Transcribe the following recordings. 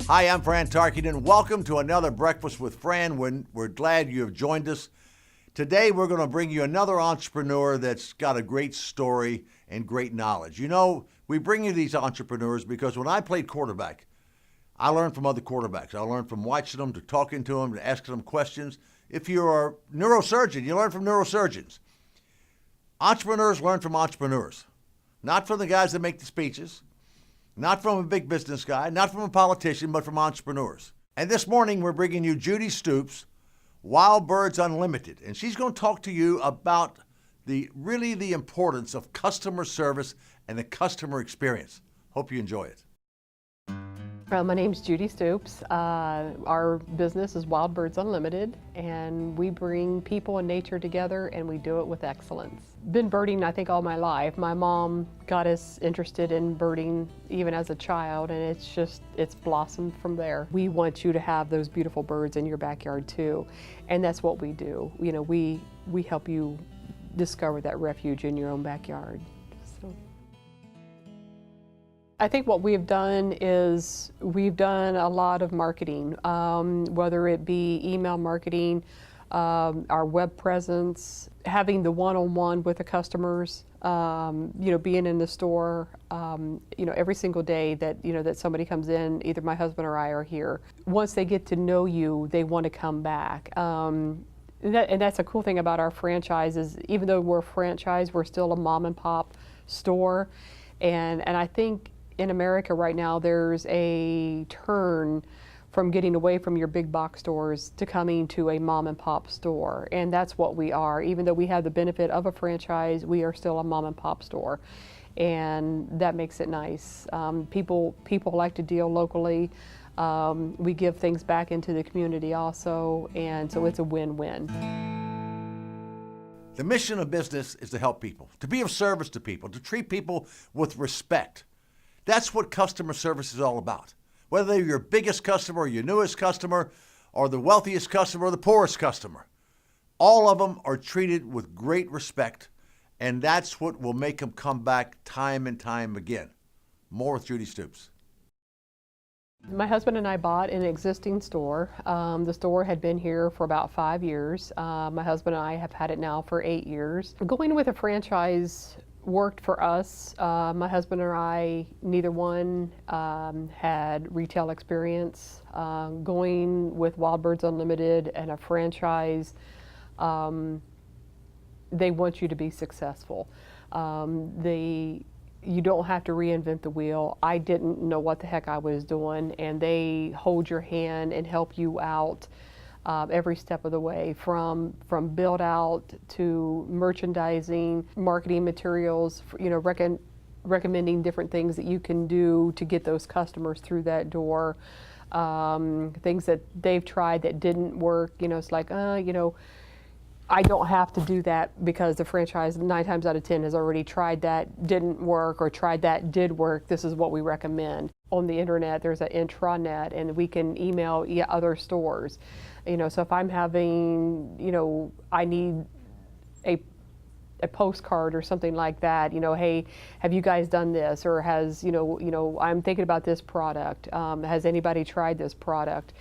Hi, I'm Fran Tarkenton. Welcome to another Breakfast with Fran. We're glad you have joined us. Today, we're going to bring you another entrepreneur that's got a great story and great knowledge. You know, we bring you these entrepreneurs because when I played quarterback, I learned from other quarterbacks. I learned from watching them, to talking to them, to asking them questions. If you're a neurosurgeon, you learn from neurosurgeons. Entrepreneurs learn from entrepreneurs, not from the guys that make the speeches, not from a big business guy, not from a politician, but from entrepreneurs. And this morning, we're bringing you Judy Stoops, Wild Birds Unlimited. And she's going to talk to you about the importance of customer service and the customer experience. Hope you enjoy it. My name's Judy Stoops. Our business is Wild Birds Unlimited, and we bring people and nature together, and we do it with excellence. Been birding, I think, all my life. My mom got us interested in birding even as a child, and it's blossomed from there. We want you to have those beautiful birds in your backyard too, and that's what we do. You know, we help you discover that refuge in your own backyard. I think what we've done is we've done a lot of marketing, whether it be email marketing, our web presence, having the one-on-one with the customers, being in the store, every single day that somebody comes in, either my husband or I are here. Once they get to know you, they want to come back. And that's a cool thing about our franchise is even though we're a franchise, we're still a mom and pop store. And I think in America right now, there's a turn from getting away from your big box stores to coming to a mom and pop store. And that's what we are. Even though we have the benefit of a franchise, we are still a mom and pop store. And that makes it nice. People like to deal locally. We give things back into the community also. And so it's a win-win. The mission of business is to help people, to be of service to people, to treat people with respect. That's what customer service is all about. Whether you're your biggest customer or your newest customer or the wealthiest customer or the poorest customer, all of them are treated with great respect, and that's what will make them come back time and time again. More with Judy Stoops. My husband and I bought an existing store. The store had been here for about 5 years. My husband and I have had it now for 8 years. Going with a franchise worked for us. My husband and I, neither one had retail experience. Going with Wild Birds Unlimited and a franchise, they want you to be successful. You don't have to reinvent the wheel. I didn't know what the heck I was doing, and they hold your hand and help you out every step of the way, from build out to merchandising, marketing materials, recommending different things that you can do to get those customers through that door. Things that they've tried that didn't work, it's like, I don't have to do that because the franchise 9 times out of 10 has already tried that, didn't work, or tried that, did work. This is what we recommend. On the internet, there's an intranet, and we can email other stores. So if I'm having, I need a postcard or something like that, hey, have you guys done this? Or has, I'm thinking about this product. Has anybody tried this product?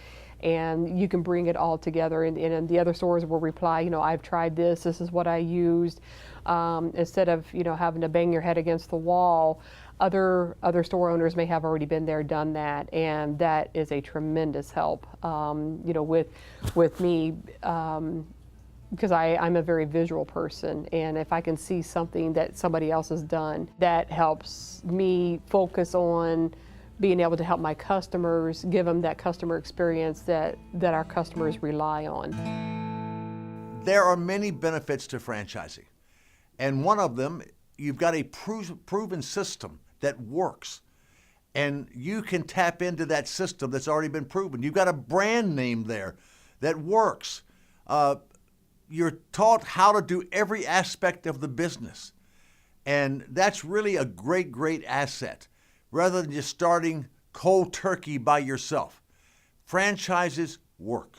And you can bring it all together, and the other stores will reply, I've tried this, this is what I used. Instead of, having to bang your head against the wall, other store owners may have already been there, done that, and that is a tremendous help, with me, because I'm a very visual person, and if I can see something that somebody else has done, that helps me focus on being able to help my customers, give them that customer experience that our customers rely on. There are many benefits to franchising, and one of them, you've got a proven system that works, and you can tap into that system that's already been proven. You've got a brand name there that works. you're taught how to do every aspect of the business. And that's really a great, great asset, rather than just starting cold turkey by yourself. Franchises work.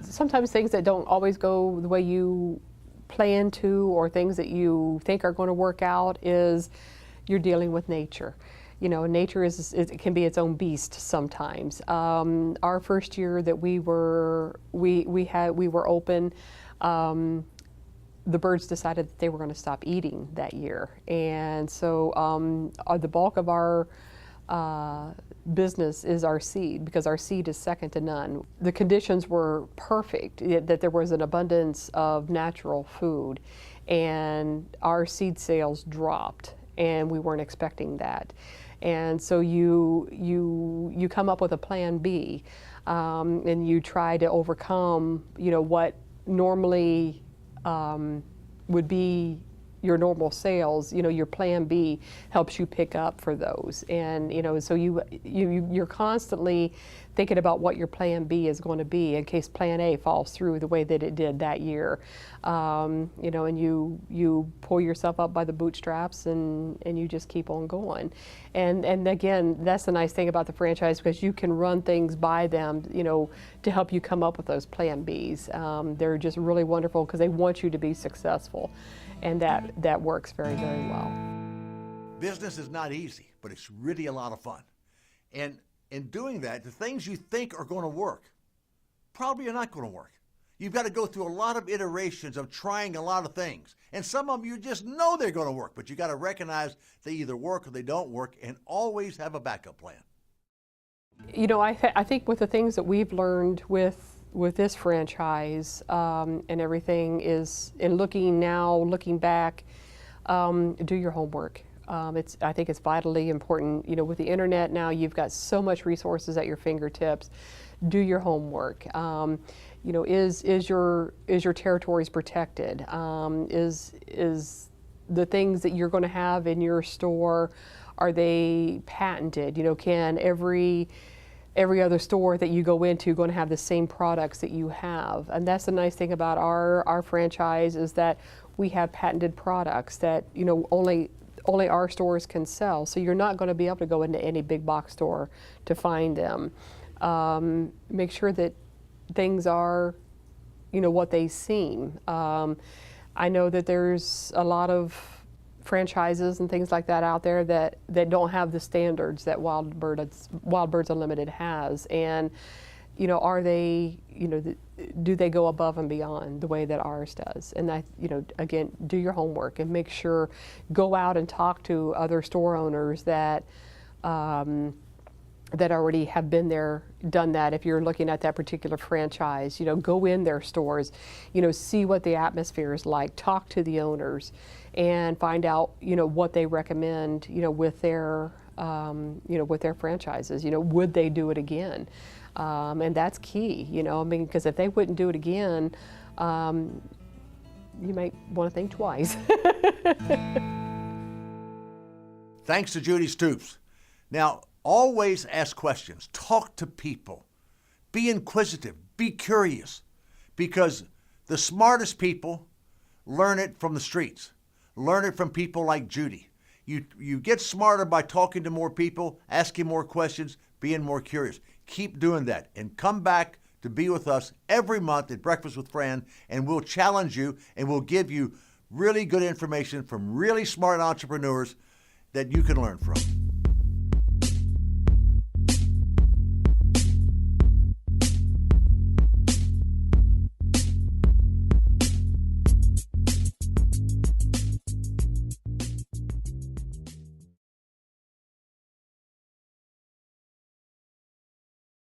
Sometimes things that don't always go the way you plan to, or things that you think are going to work out, is you're dealing with nature. You know, nature it can be its own beast sometimes. Our first year that we were open, the birds decided that they were going to stop eating that year, and so the bulk of our business is our seed, because our seed is second to none. The conditions were perfect, that there was an abundance of natural food, and our seed sales dropped, and we weren't expecting that. And so you come up with a plan B, and you try to overcome, you know, what normally would be your normal sales. You know, your plan B helps you pick up for those, and you know, so you're constantly thinking about what your plan B is going to be in case plan A falls through the way that it did that year. You know, and you pull yourself up by the bootstraps, and you just keep on going. And again, that's the nice thing about the franchise, because you can run things by them, you know, to help you come up with those plan Bs. They're just really wonderful because they want you to be successful. And that works very, very well. Business is not easy, but it's really a lot of fun. And in doing that, the things you think are going to work probably are not going to work. You've got to go through a lot of iterations of trying a lot of things. And some of them you just know they're going to work, but you got to recognize they either work or they don't work, and always have a backup plan. You know, I think with the things that we've learned with this franchise and everything is, in looking back, do your homework. I think it's vitally important. You know, with the internet now, you've got so much resources at your fingertips. Do your homework. You know, is your territories protected? Is the things that you're going to have in your store, are they patented? You know, can every other store that you go into going to have the same products that you have? And that's the nice thing about our franchise, is that we have patented products that, you know, only our stores can sell. So you're not going to be able to go into any big box store to find them. Make sure that things are, you know, what they seem. I know that there's a lot of franchises and things like that out there that don't have the standards that Wild Birds Unlimited has. And, you know, are they, you know, do they go above and beyond the way that ours does? And that, you know, again, do your homework and make sure, go out and talk to other store owners that that already have been there, done that. If you're looking at that particular franchise, you know, go in their stores, you know, see what the atmosphere is like, talk to the owners, and find out, you know, what they recommend, you know, with their, you know, with their franchises. You know, would they do it again? And that's key, you know, I mean, because if they wouldn't do it again, you might want to think twice. Thanks to Judy Stoops. Now, always ask questions, talk to people, be inquisitive, be curious, because the smartest people learn it from the streets, learn it from people like Judy. You get smarter by talking to more people, asking more questions, being more curious. Keep doing that, and come back to be with us every month at Breakfast with Fran, and we'll challenge you, and we'll give you really good information from really smart entrepreneurs that you can learn from.